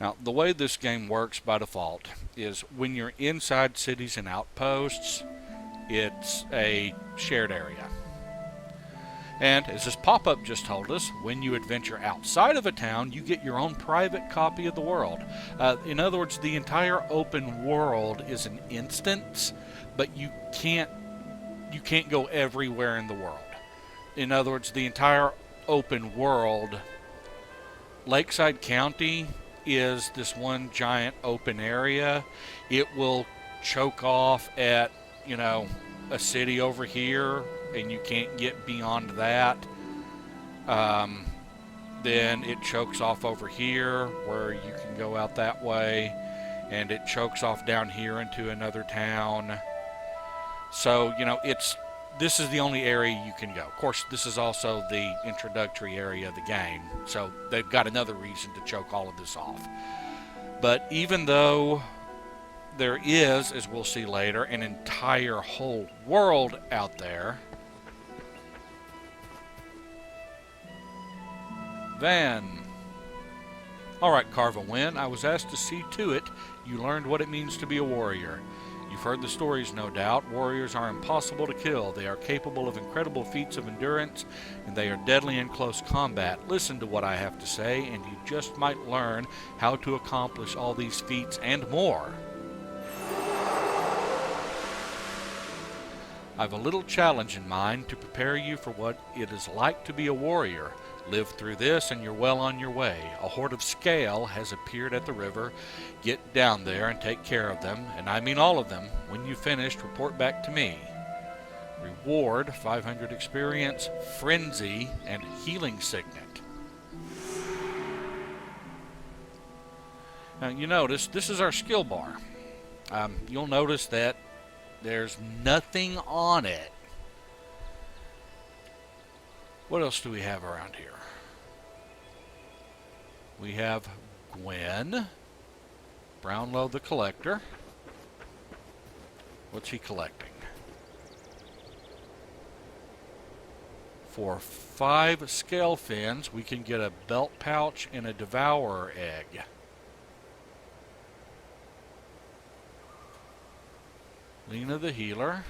Now, the way this game works by default is when you're inside cities and outposts, it's a shared area. And as this pop-up just told us, when you adventure outside of a town, you get your own private copy of the world. In other words, the entire open world is an instance, but you can't go everywhere in the world. In other words, the entire open world, Lakeside County is this one giant open area. It will choke off at, a city over here, and you can't get beyond that. Then it chokes off over here where you can go out that way, and it chokes off down here into another town. So, this is the only area you can go. Of course, this is also the introductory area of the game, so they've got another reason to choke all of this off. But even though there is, as we'll see later, an entire whole world out there, then, alright, Carva Wynn, I was asked to see to it you learned what it means to be a warrior. You've heard the stories, no doubt. Warriors are impossible to kill. They are capable of incredible feats of endurance, and they are deadly in close combat. Listen to what I have to say, and you just might learn how to accomplish all these feats and more. I've a little challenge in mind to prepare you for what it is like to be a warrior. Live through this and you're well on your way. A horde of scale has appeared at the river. Get down there and take care of them, and I mean all of them. When you've finished, report back to me. Reward, 500 experience, frenzy, and healing signet. Now you notice, this is our skill bar. You'll notice that there's nothing on it. What else do we have around here? We have Gwen, Brownlow the Collector. What's he collecting? For 5 scale fins, we can get a belt pouch and a devourer egg. Lena the Healer.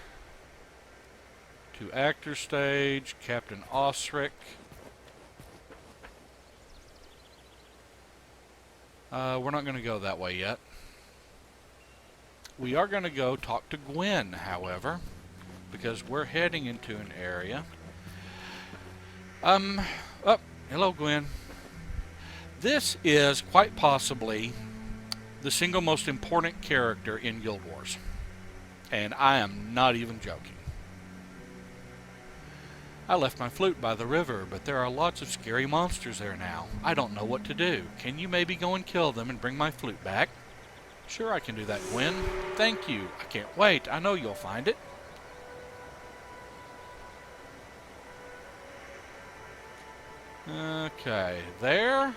To Actor Stage, Captain Osric. We're not going to go that way yet. We are going to go talk to Gwen, however, because we're heading into an area. Oh, hello, Gwen. This is quite possibly the single most important character in Guild Wars. And I am not even joking. I left my flute by the river, but there are lots of scary monsters there now. I don't know what to do. Can you maybe go and kill them and bring my flute back? Sure, I can do that, Gwen. Thank you. I can't wait. I know you'll find it. Okay, there?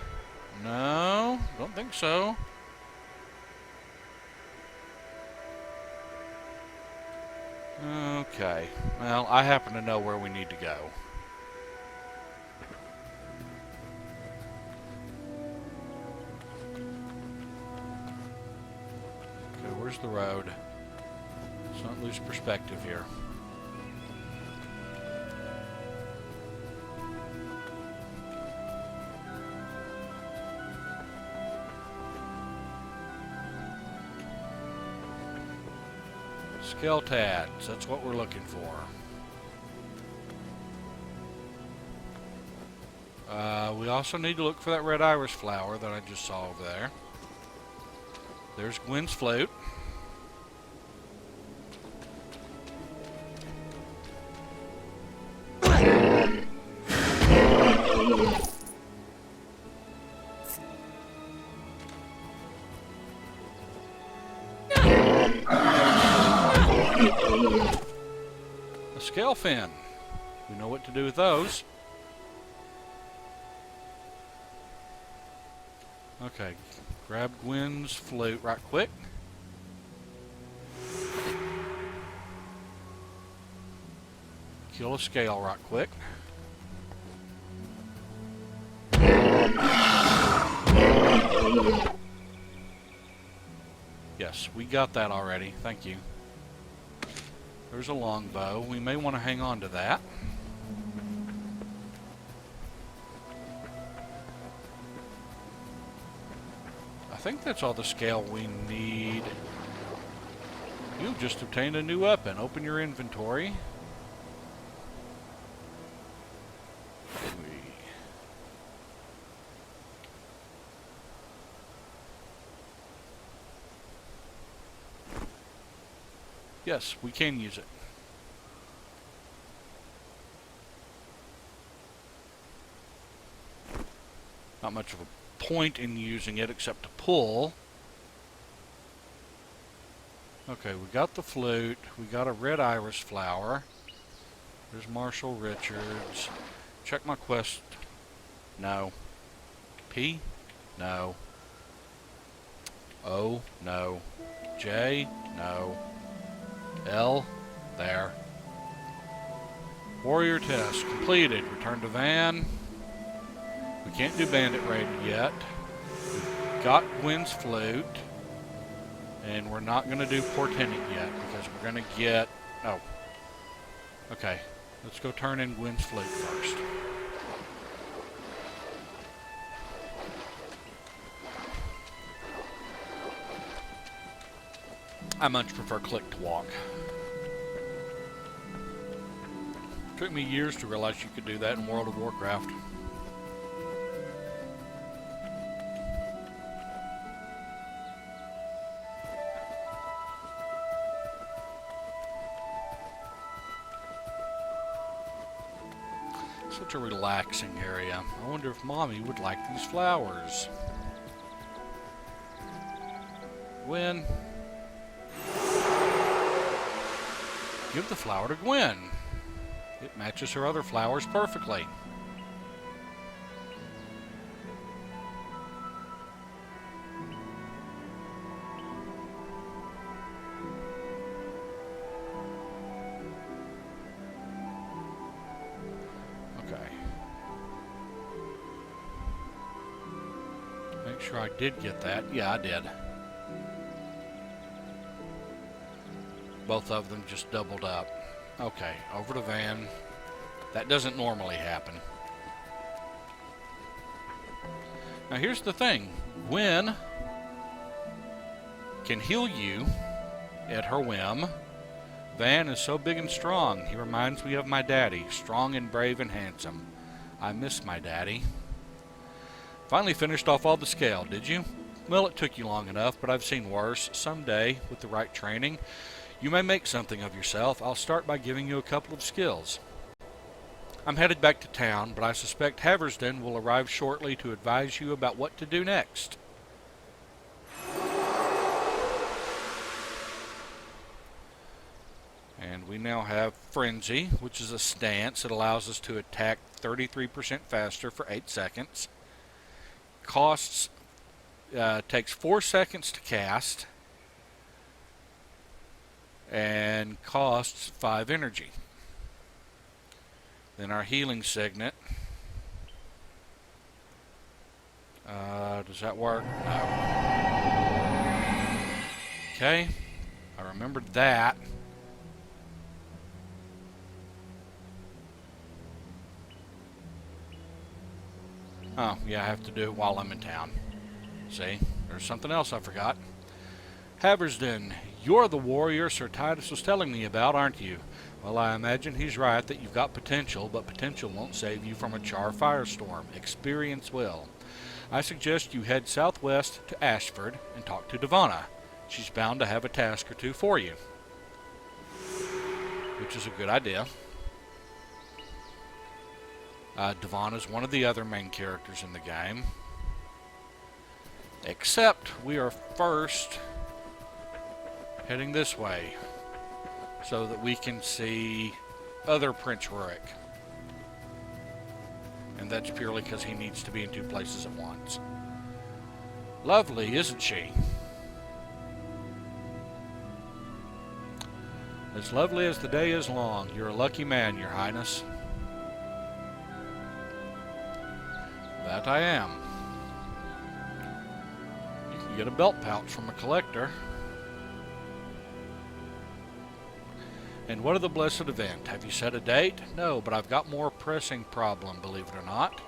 No, don't think so. Okay, well, I happen to know where we need to go. Okay, where's the road? Let's not lose perspective here. Skeltads, that's what we're looking for. We also need to look for that red iris flower that I just saw over there. There's Gwen's flute. A scale fin. We know what to do with those. Okay, grab Gwen's flute right quick. Kill a scale right quick. Yes, we got that already. Thank you. There's a longbow. We may want to hang on to that. I think that's all the scale we need. You've just obtained a new weapon. Open your inventory. Yes, we can use it. Not much of a point in using it except to pull. Okay, we got the flute. We got a red iris flower. There's Marshall Richards. Check my quest. No. P? No. O? No. J? No. L? There. Warrior test completed. Return to van. We can't do bandit raid yet. We've got Gwen's flute. And we're not going to do Portenant yet because we're going to get... Oh. Okay. Let's go turn in Gwen's flute first. I much prefer click to walk. Took me years to realize you could do that in World of Warcraft. Such a relaxing area. I wonder if Mommy would like these flowers. Gwen. Give the flower to Gwen. It matches her other flowers perfectly. Okay. Make sure I did get that. Yeah, I did. Both of them just doubled up. Okay, over to van. That doesn't normally happen. Now here's the thing. Gwen can heal you at her whim. Van is so big and strong. He reminds me of my daddy. Strong and brave and handsome. I miss my daddy. Finally finished off all the scale, did you? Well, it took you long enough, but I've seen worse. Someday, with the right training, you may make something of yourself. I'll start by giving you a couple of skills. I'm headed back to town, but I suspect Haversden will arrive shortly to advise you about what to do next. And we now have Frenzy, which is a stance that allows us to attack 33% faster for 8 seconds. Costs, takes 4 seconds to cast. And costs 5 energy. Then our healing signet. Does that work? No. Okay. I remembered that. Oh, yeah, I have to do it while I'm in town. See? There's something else I forgot. Haversden, you're the warrior Sir Titus was telling me about, aren't you? Well, I imagine he's right that you've got potential, but potential won't save you from a Char firestorm. Experience will. I suggest you head southwest to Ashford and talk to Devana. She's bound to have a task or two for you. Which is a good idea. Devana's one of the other main characters in the game. Except we are first heading this way so that we can see other Prince Rurik. And that's purely because he needs to be in 2 places at once. Lovely, isn't she? As lovely as the day is long. You're a lucky man, Your Highness. That I am. 'Get a belt pouch from a collector. And what of the blessed event? Have you set a date? No, but I've got more pressing problem, believe it or not.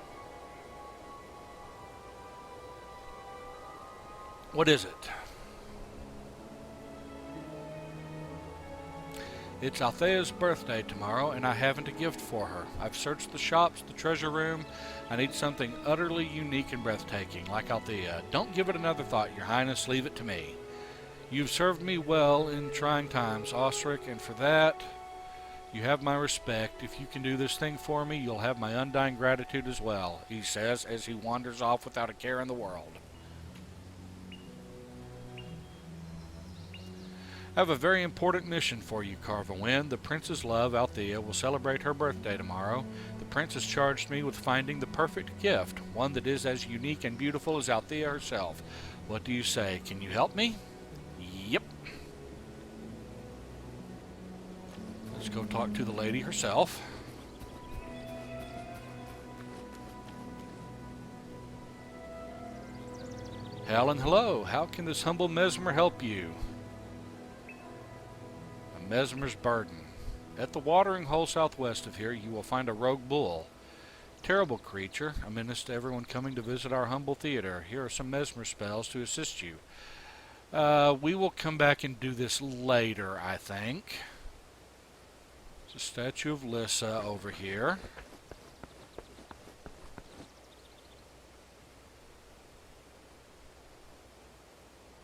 What is it? It's Althea's birthday tomorrow, and I haven't a gift for her. I've searched the shops, the treasure room. I need something utterly unique and breathtaking, like Althea. Don't give it another thought, Your Highness. Leave it to me. You've served me well in trying times, Osric, and for that, you have my respect. If you can do this thing for me, you'll have my undying gratitude as well, he says as he wanders off without a care in the world. I have a very important mission for you, Carvawen. The Prince's love, Althea, will celebrate her birthday tomorrow. The Prince has charged me with finding the perfect gift, one that is as unique and beautiful as Althea herself. What do you say? Can you help me? Yep. Let's go talk to the lady herself. Helen, hello. How can this humble mesmer help you? Mesmer's burden. At the watering hole southwest of here, you will find a rogue bull. Terrible creature, a menace to everyone coming to visit our humble theater. Here are some mesmer spells to assist you. We will come back and do this later, I think. There's a statue of Lissa over here.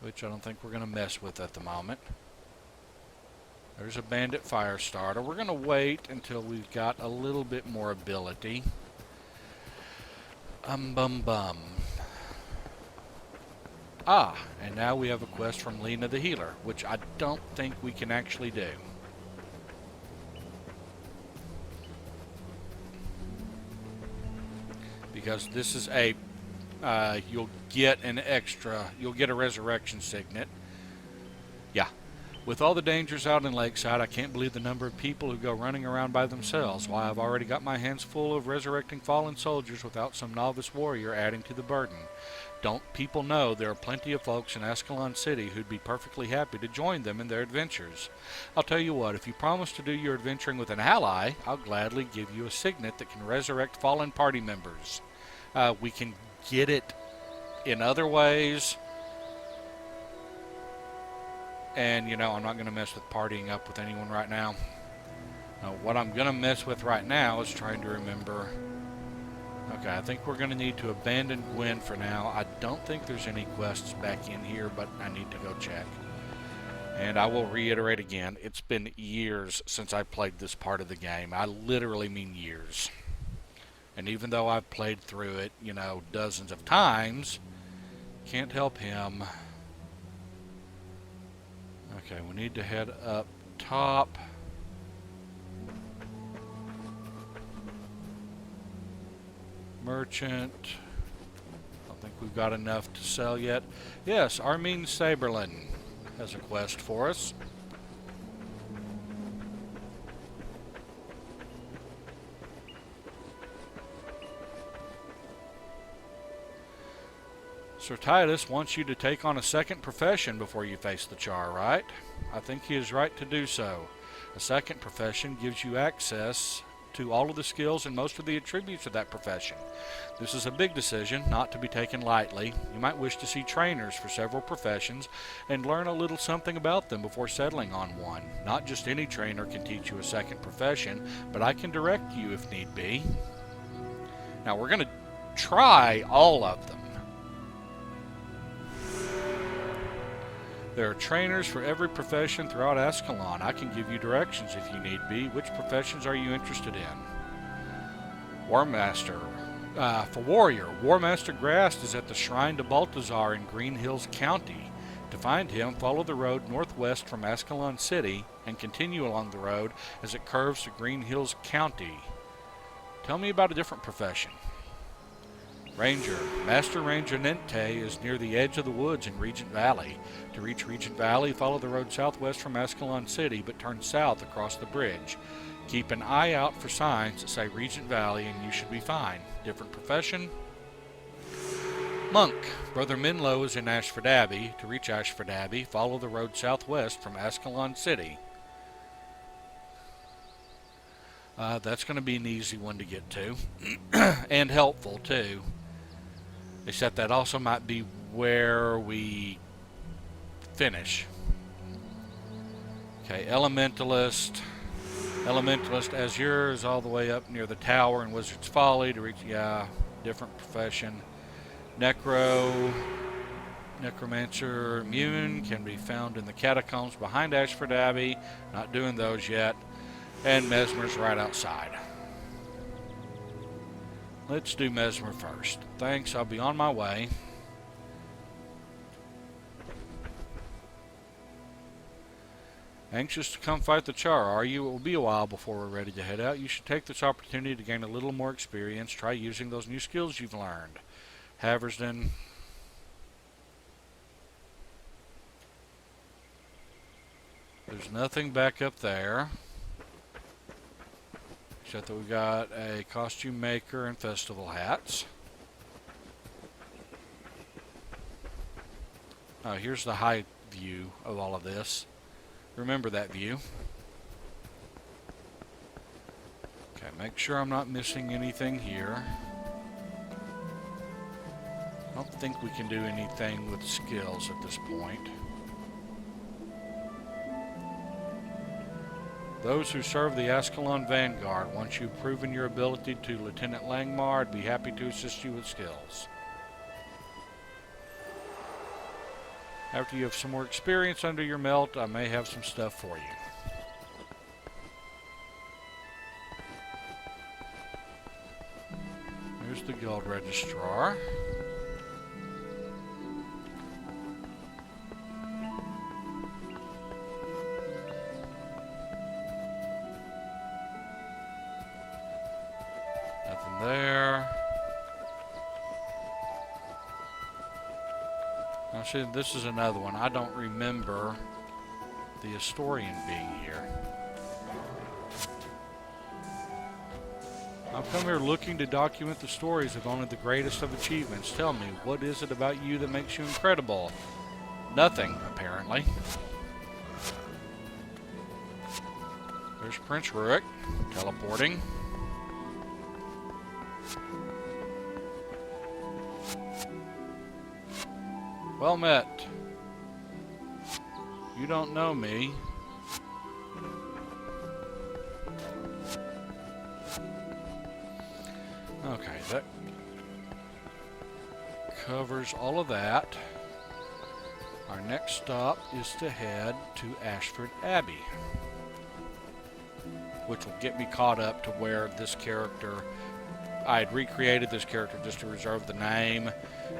Which I don't think we're going to mess with at the moment. There's a bandit fire starter. We're going to wait until we've got a little bit more ability. Bum. Ah, and now we have a quest from Lena the Healer, which I don't think we can actually do. Because this is a, you'll get a resurrection signet. Yeah. With all the dangers out in Lakeside, I can't believe the number of people who go running around by themselves. Why, I've already got my hands full of resurrecting fallen soldiers without some novice warrior adding to the burden. Don't people know there are plenty of folks in Ascalon City who'd be perfectly happy to join them in their adventures? I'll tell you what, if you promise to do your adventuring with an ally, I'll gladly give you a signet that can resurrect fallen party members. We can get it in other ways. And, you know, I'm not going to mess with partying up with anyone right now. What I'm going to mess with right now is trying to remember. Okay, I think we're going to need to abandon Gwen for now. I don't think there's any quests back in here, but I need to go check. And I will reiterate again, it's been years since I played this part of the game. I literally mean years. And even though I've played through it, you know, dozens of times, can't help him. Okay, we need to head up top. Merchant. I don't think we've got enough to sell yet. Yes, Armin Saberlin has a quest for us. Sir Titus wants you to take on a second profession before you face the Char, right? I think he is right to do so. A second profession gives you access to all of the skills and most of the attributes of that profession. This is a big decision, not to be taken lightly. You might wish to see trainers for several professions and learn a little something about them before settling on one. Not just any trainer can teach you a second profession, but I can direct you if need be. Now we're going to try all of them. There are trainers for every profession throughout Ascalon. I can give you directions if you need be. Which professions are you interested in? War Master. For Warrior, War Master Grast is at the Shrine to Balthazar in Green Hills County. To find him, follow the road northwest from Ascalon City and continue along the road as it curves to Green Hills County. Tell me about a different profession. Ranger. Master Ranger Nente is near the edge of the woods in Regent Valley. To reach Regent Valley, follow the road southwest from Ascalon City, but turn south across the bridge. Keep an eye out for signs that say Regent Valley and you should be fine. Different profession? Monk. Brother Minlo is in Ashford Abbey. To reach Ashford Abbey, follow the road southwest from Ascalon City. That's going to be an easy one to get to. And helpful, too. Except that also might be where we finish. Okay, Elementalist. Elementalist Azure is all the way up near the tower in Wizard's Folly to reach, yeah, different profession. Necromancer Immune can be found in the catacombs behind Ashford Abbey. Not doing those yet. And Mesmer's right outside. Let's do Mesmer first. Thanks, I'll be on my way. Anxious to come fight the Char, are you? It will be a while before we're ready to head out. You should take this opportunity to gain a little more experience. Try using those new skills you've learned. Haversden. There's nothing back up there. Except that we've got a costume maker and festival hats. Oh, here's the high view of all of this. Remember that view. Okay, make sure I'm not missing anything here. I don't think we can do anything with skills at this point. Those who serve the Ascalon Vanguard, once you've proven your ability to Lieutenant Langmar, I'd be happy to assist you with skills. After you have some more experience under your belt, I may have some stuff for you. Here's the Guild Registrar. Nothing there. Now see, this is another one. I don't remember the historian being here. I've come here looking to document the stories of only the greatest of achievements. Tell me, what is it about you that makes you incredible? Nothing, apparently. There's Prince Rurik, teleporting. Well met. You don't know me. Okay, that covers all of that. Our next stop is to head to Ashford Abbey, which will get me caught up to where this character, I had recreated this character just to reserve the name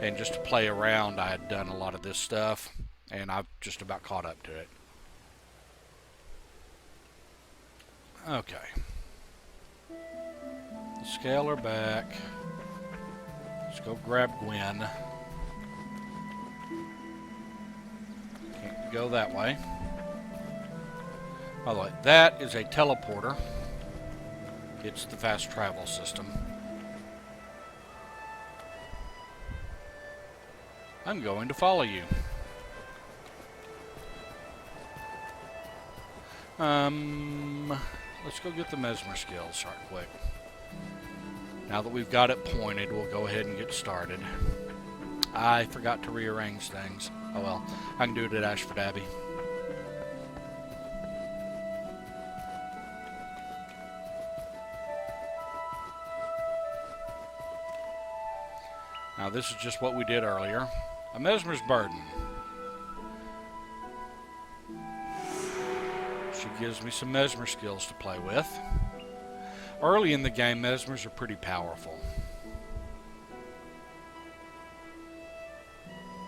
and just to play around. I had done a lot of this stuff and I've just about caught up to it. Okay. Scale her back. Let's go grab Gwen. Can't go that way. By the way, that is a teleporter. It's the fast travel system. I'm going to follow you. Let's go get the Mesmer skills right quick. Now that we've got it pointed, we'll go ahead and get started. I forgot to rearrange things. Oh well, I can do it at Ashford Abbey. Now this is just what we did earlier. A Mesmer's Burden. She gives me some Mesmer skills to play with. Early in the game, Mesmers are pretty powerful.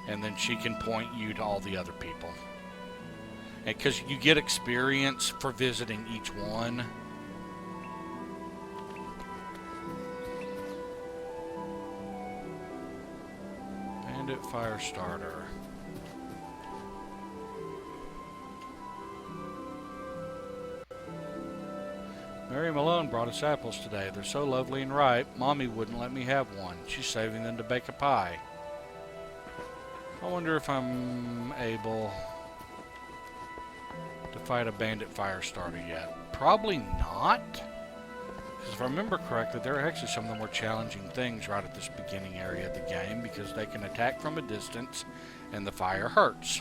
And then she can point you to all the other people. And because you get experience for visiting each one. Bandit Firestarter. Mary Malone brought us apples today. They're so lovely and ripe. Mommy wouldn't let me have one. She's saving them to bake a pie. I wonder if I'm able to fight a bandit Firestarter yet. Probably not. Because if I remember correctly, there are actually some of the more challenging things right at this beginning area of the game, because they can attack from a distance and the fire hurts.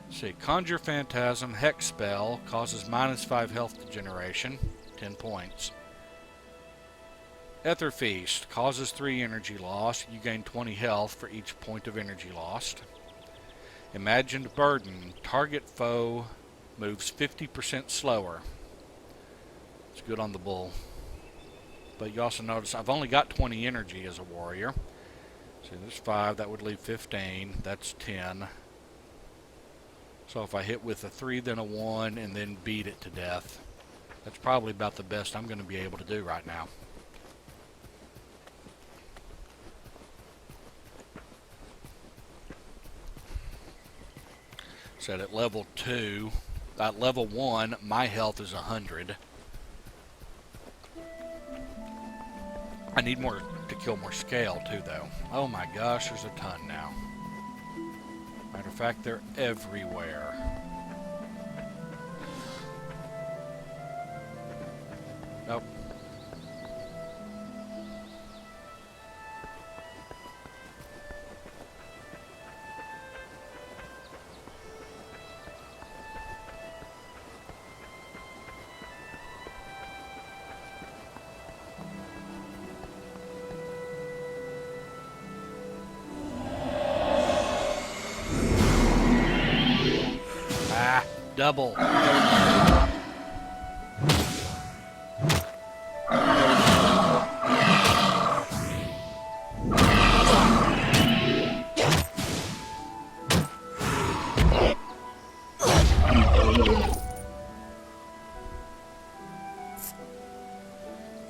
See, Conjure Phantasm, Hex Spell, causes -5 health degeneration, 10 points. Ether Feast, causes 3 energy loss, you gain 20 health for each point of energy lost. Imagined Burden, target foe moves 50% slower. It's good on the bull. But you also notice I've only got 20 energy as a warrior. So there's 5, that would leave 15, that's 10. So if I hit with a 3, then a 1, and then beat it to death, that's probably about the best I'm going to be able to do right now. So at level 2, at level 1, my health is 100. I need more to kill more scale too, though. Oh my gosh, there's a ton now. Matter of fact, they're everywhere. Nope. Double.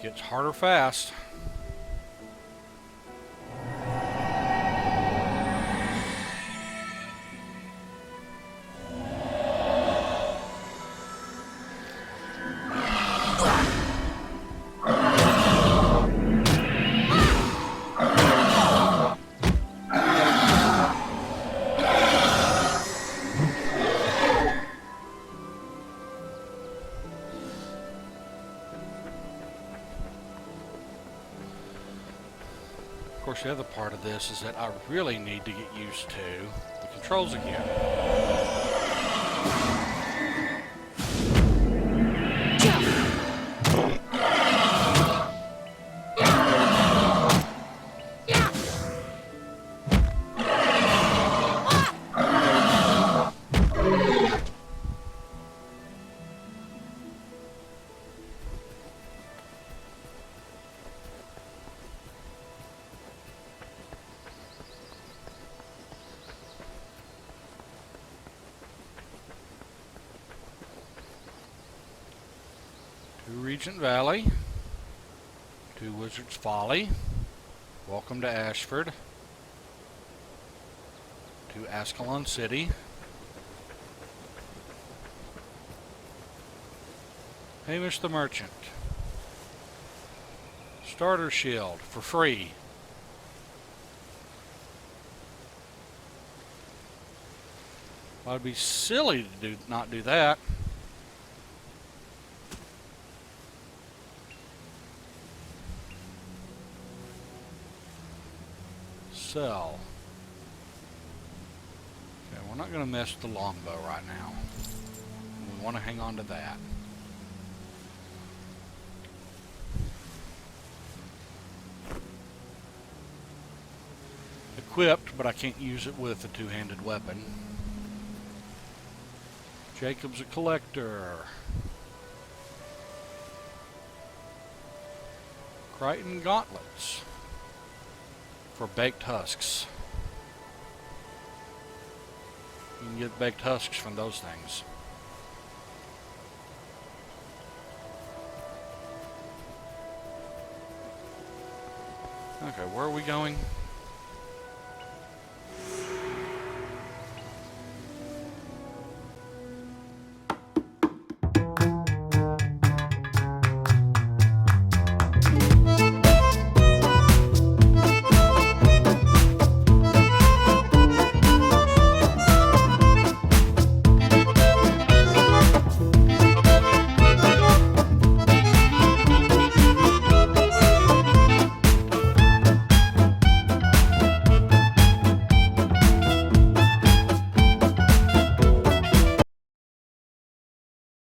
Gets harder fast. Of course, the other part of this is that I really need to get used to the controls again. Regent Valley, to Wizard's Folly, welcome to Ashford, to Ascalon City, Hamish the Merchant, Starter Shield for free. Well, it'd be silly to not do that. Sell. Okay, we're not going to mess with the longbow right now. We want to hang on to that. Equipped, but I can't use it with a two-handed weapon. Jacob's a collector. Crichton gauntlets. For baked husks. You can get baked husks from those things. Okay, where are we going?